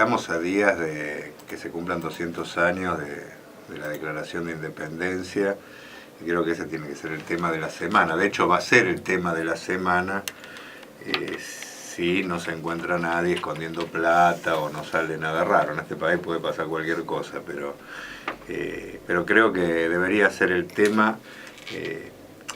estamos a días de que se cumplan 200 años de la Declaración de Independencia, y creo que ese tiene que ser el tema de la semana. De hecho, va a ser el tema de la semana si no se encuentra nadie escondiendo plata o no sale nada raro. En este país puede pasar cualquier cosa, pero creo que debería ser el tema.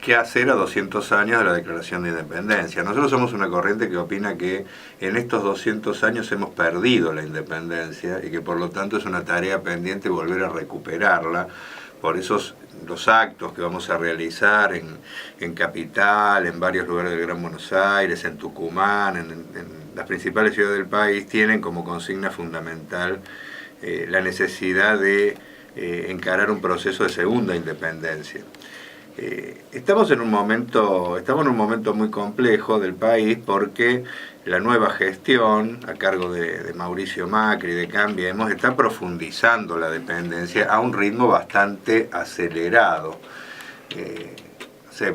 ¿Qué hacer a 200 años de la Declaración de Independencia? Nosotros somos una corriente que opina que en estos 200 años hemos perdido la independencia y que por lo tanto es una tarea pendiente volver a recuperarla. Por esos los actos que vamos a realizar en Capital, en varios lugares del Gran Buenos Aires, en Tucumán, en las principales ciudades del país, tienen como consigna fundamental la necesidad de encarar un proceso de segunda independencia. Estamos en un momento muy complejo del país porque la nueva gestión a cargo de Mauricio Macri, de Cambiemos, está profundizando la dependencia a un ritmo bastante acelerado.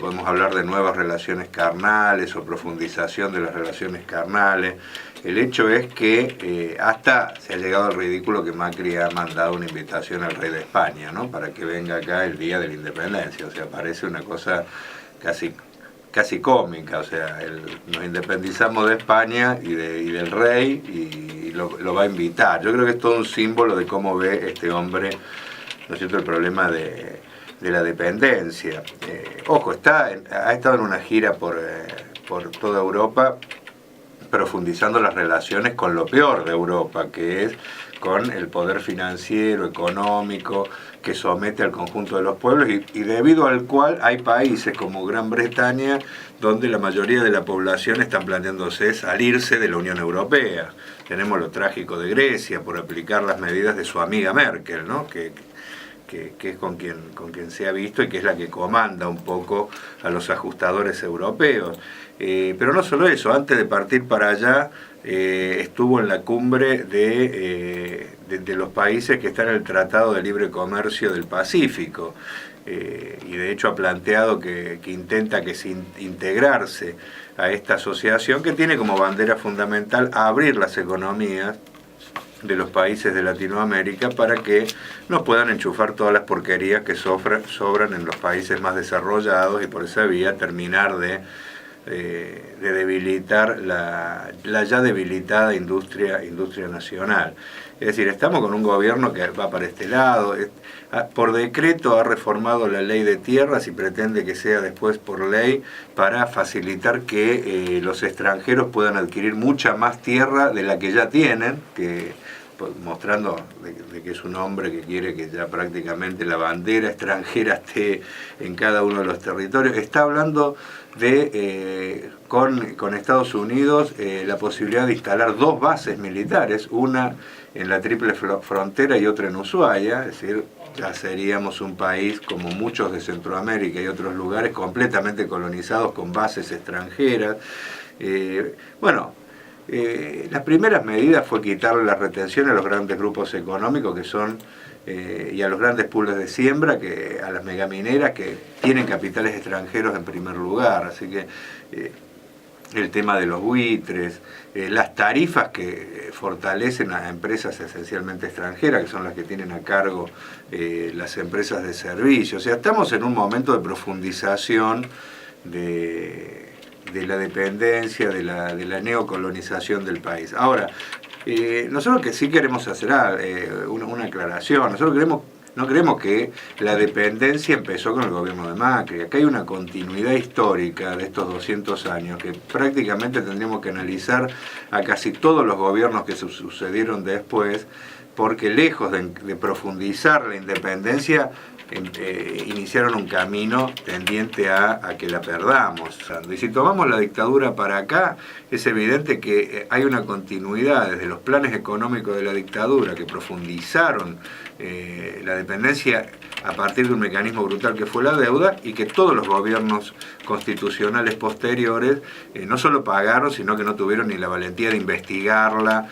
Podemos hablar de nuevas relaciones carnales o profundización de las relaciones carnales. El hecho es que hasta se ha llegado al ridículo que Macri ha mandado una invitación al rey de España, ¿no?, para que venga acá el día de la independencia. O sea, parece una cosa casi cómica. O sea, nos independizamos de España y del rey y lo va a invitar. Yo creo que es todo un símbolo de cómo ve este hombre, ¿no es cierto?, el problema de la dependencia. Ojo, ha estado en una gira por toda Europa, profundizando las relaciones con lo peor de Europa, que es con el poder financiero, económico, que somete al conjunto de los pueblos y debido al cual hay países como Gran Bretaña donde la mayoría de la población están planteándose salirse de la Unión Europea. Tenemos lo trágico de Grecia por aplicar las medidas de su amiga Merkel, ¿no?, que es con quien se ha visto y que es la que comanda un poco a los ajustadores europeos. Pero no solo eso, antes de partir para allá estuvo en la cumbre de los países que están en el Tratado de Libre Comercio del Pacífico, y de hecho ha planteado que intenta integrarse a esta asociación que tiene como bandera fundamental abrir las economías de los países de Latinoamérica para que no puedan enchufar todas las porquerías que sobran en los países más desarrollados y por esa vía terminar de debilitar la ya debilitada industria nacional. Es decir, estamos con un gobierno que va para este lado. Por decreto ha reformado la ley de tierras y pretende que sea después por ley para facilitar que los extranjeros puedan adquirir mucha más tierra de la que ya tienen, mostrando de que es un hombre que quiere que ya prácticamente la bandera extranjera esté en cada uno de los territorios. Está hablando con Estados Unidos la posibilidad de instalar 2 bases militares, una en la Triple Frontera y otra en Ushuaia. Es decir, ya seríamos un país como muchos de Centroamérica y otros lugares completamente colonizados con bases extranjeras. Las primeras medidas fue quitarle la retención a los grandes grupos económicos que son y a los grandes pools de siembra, a las megamineras que tienen capitales extranjeros en primer lugar. Así que el tema de los buitres, las tarifas que fortalecen a empresas esencialmente extranjeras, que son las que tienen a cargo las empresas de servicios. O sea, estamos en un momento de profundización de la dependencia, de la neocolonización del país. Ahora, nosotros que sí queremos hacer una aclaración. Nosotros no creemos que la dependencia empezó con el gobierno de Macri. Acá hay una continuidad histórica de estos 200 años que prácticamente tendríamos que analizar a casi todos los gobiernos que sucedieron después, porque lejos de profundizar la independencia, iniciaron un camino tendiente a que la perdamos. Y si tomamos la dictadura para acá, es evidente que hay una continuidad desde los planes económicos de la dictadura que profundizaron la dependencia a partir de un mecanismo brutal que fue la deuda, y que todos los gobiernos constitucionales posteriores no solo pagaron, sino que no tuvieron ni la valentía de investigarla,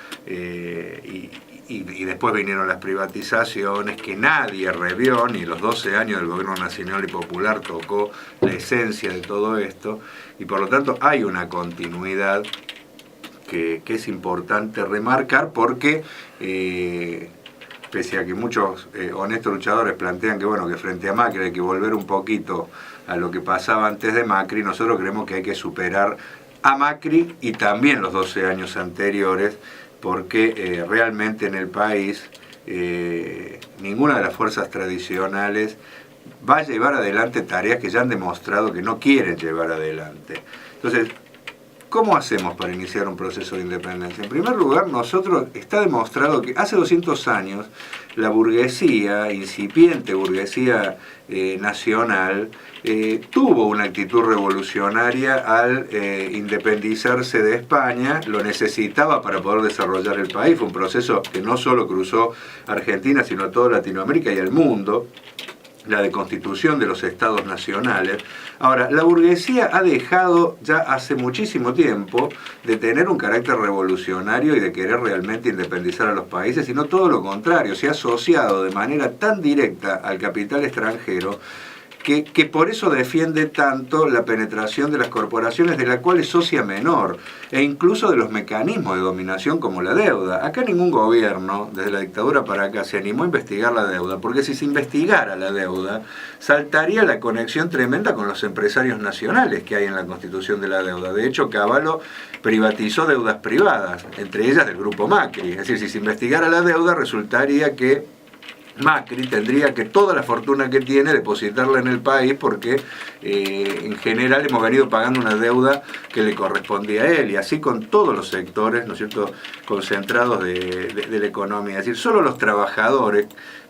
y después vinieron las privatizaciones que nadie revió, ni los 12 años del gobierno nacional y popular tocó la esencia de todo esto, y por lo tanto hay una continuidad que es importante remarcar porque pese a que muchos honestos luchadores plantean que bueno, que frente a Macri hay que volver un poquito a lo que pasaba antes de Macri, nosotros creemos que hay que superar a Macri y también los 12 años anteriores, porque realmente en el país ninguna de las fuerzas tradicionales va a llevar adelante tareas que ya han demostrado que no quieren llevar adelante. Entonces, ¿cómo hacemos para iniciar un proceso de independencia? En primer lugar, está demostrado que hace 200 años la burguesía, incipiente burguesía nacional, tuvo una actitud revolucionaria al independizarse de España, lo necesitaba para poder desarrollar el país. Fue un proceso que no solo cruzó Argentina, sino toda Latinoamérica y el mundo, la de constitución de los estados nacionales. Ahora, la burguesía ha dejado ya hace muchísimo tiempo de tener un carácter revolucionario y de querer realmente independizar a los países, sino todo lo contrario, se ha asociado de manera tan directa al capital extranjero que por eso defiende tanto la penetración de las corporaciones, de la cual es socia menor, e incluso de los mecanismos de dominación como la deuda. Acá ningún gobierno, desde la dictadura para acá, se animó a investigar la deuda, porque si se investigara la deuda, saltaría la conexión tremenda con los empresarios nacionales que hay en la constitución de la deuda. De hecho, Cavallo privatizó deudas privadas, entre ellas del grupo Macri. Es decir, si se investigara la deuda, resultaría que Macri tendría que toda la fortuna que tiene depositarla en el país porque en general hemos venido pagando una deuda que le correspondía a él, y así con todos los sectores, ¿no es cierto?, concentrados de la economía. Es decir, solo los trabajadores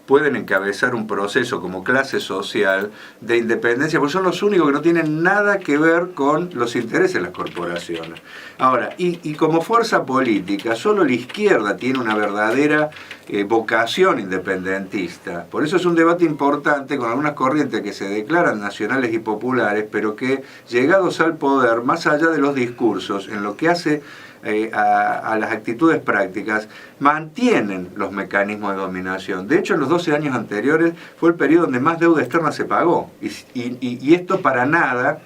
pueden encabezar un proceso como clase social de independencia, porque son los únicos que no tienen nada que ver con los intereses de las corporaciones. Ahora, y como fuerza política, solo la izquierda tiene una verdadera vocación independentista. Por eso es un debate importante con algunas corrientes que se declaran nacionales y populares, pero que, llegados al poder, más allá de los discursos, en lo que hace a las actitudes prácticas, mantienen los mecanismos de dominación. De hecho, en los 12 años anteriores fue el periodo donde más deuda externa se pagó, y esto para nada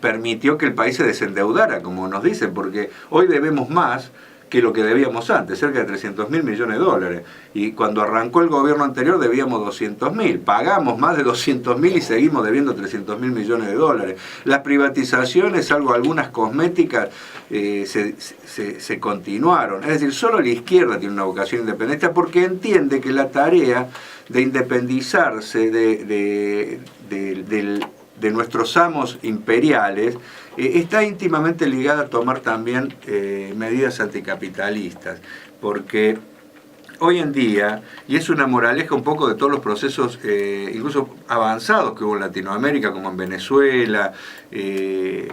permitió que el país se desendeudara, como nos dicen, porque hoy debemos más que lo que debíamos antes, cerca de 300.000 millones de dólares. Y cuando arrancó el gobierno anterior debíamos 200.000. Pagamos más de 200.000 y seguimos debiendo 300.000 millones de dólares. Las privatizaciones, salvo algunas cosméticas, se continuaron. Es decir, solo la izquierda tiene una vocación independiente porque entiende que la tarea de independizarse de nuestros amos imperiales está íntimamente ligada a tomar también medidas anticapitalistas, porque hoy en día, y es una moraleja un poco de todos los procesos incluso avanzados que hubo en Latinoamérica, como en Venezuela, en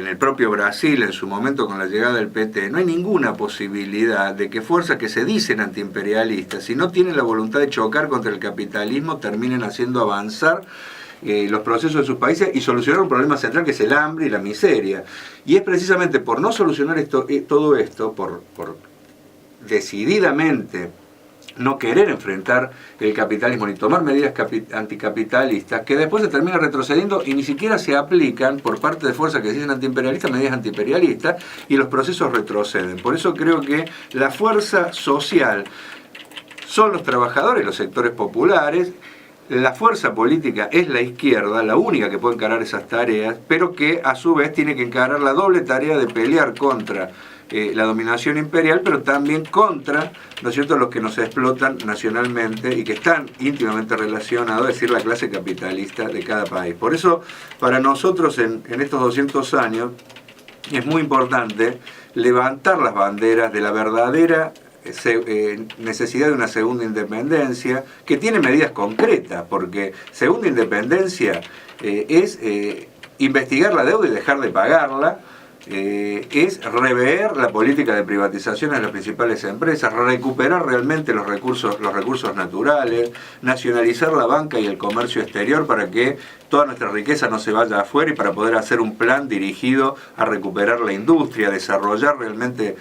el propio Brasil en su momento con la llegada del PT, no hay ninguna posibilidad de que fuerzas que se dicen antiimperialistas, si no tienen la voluntad de chocar contra el capitalismo, terminen haciendo avanzar los procesos de sus países y solucionar un problema central que es el hambre y la miseria. Y es precisamente por no solucionar todo esto, por decididamente no querer enfrentar el capitalismo ni tomar medidas anticapitalistas, que después se termina retrocediendo y ni siquiera se aplican por parte de fuerzas que se dicen antiimperialistas medidas antiimperialistas, y los procesos retroceden. Por eso creo que la fuerza social son los trabajadores, los sectores populares. La fuerza política es la izquierda, la única que puede encarar esas tareas, pero que a su vez tiene que encarar la doble tarea de pelear contra la dominación imperial, pero también contra, ¿no es cierto?, los que nos explotan nacionalmente y que están íntimamente relacionados, es decir, la clase capitalista de cada país. Por eso, para nosotros en estos 200 años, es muy importante levantar las banderas de la verdadera necesidad de una segunda independencia que tiene medidas concretas, porque segunda independencia es investigar la deuda y dejar de pagarla, es rever la política de privatizaciones de las principales empresas, recuperar realmente los recursos naturales, nacionalizar la banca y el comercio exterior para que toda nuestra riqueza no se vaya afuera, y para poder hacer un plan dirigido a recuperar la industria, desarrollar realmente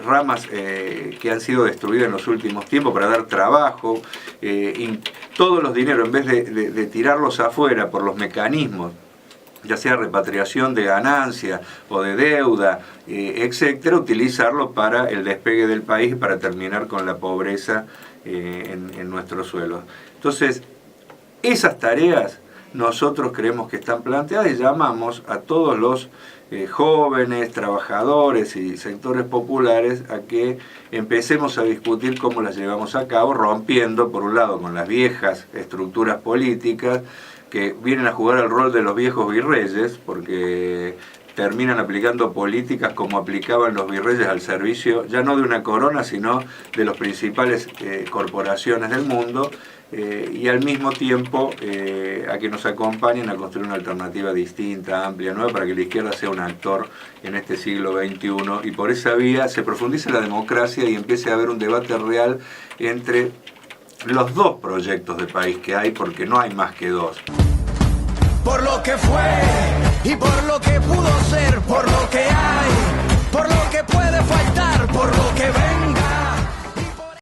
ramas que han sido destruidas en los últimos tiempos para dar trabajo, y todos los dineros, en vez de tirarlos afuera por los mecanismos ya sea repatriación de ganancia o de deuda, etcétera, utilizarlo para el despegue del país y para terminar con la pobreza en nuestros suelos. Entonces, esas tareas nosotros creemos que están planteadas y llamamos a todos los jóvenes, trabajadores y sectores populares a que empecemos a discutir cómo las llevamos a cabo, rompiendo por un lado con las viejas estructuras políticas que vienen a jugar el rol de los viejos virreyes, porque terminan aplicando políticas como aplicaban los virreyes al servicio, ya no de una corona, sino de las principales corporaciones del mundo, y al mismo tiempo a que nos acompañen a construir una alternativa distinta, amplia, nueva, para que la izquierda sea un actor en este siglo XXI, y por esa vía se profundice la democracia y empiece a haber un debate real entre los dos proyectos de país que hay, porque no hay más que dos. Por lo que fue y por lo que pudo ser, por lo que hay, por lo que puede.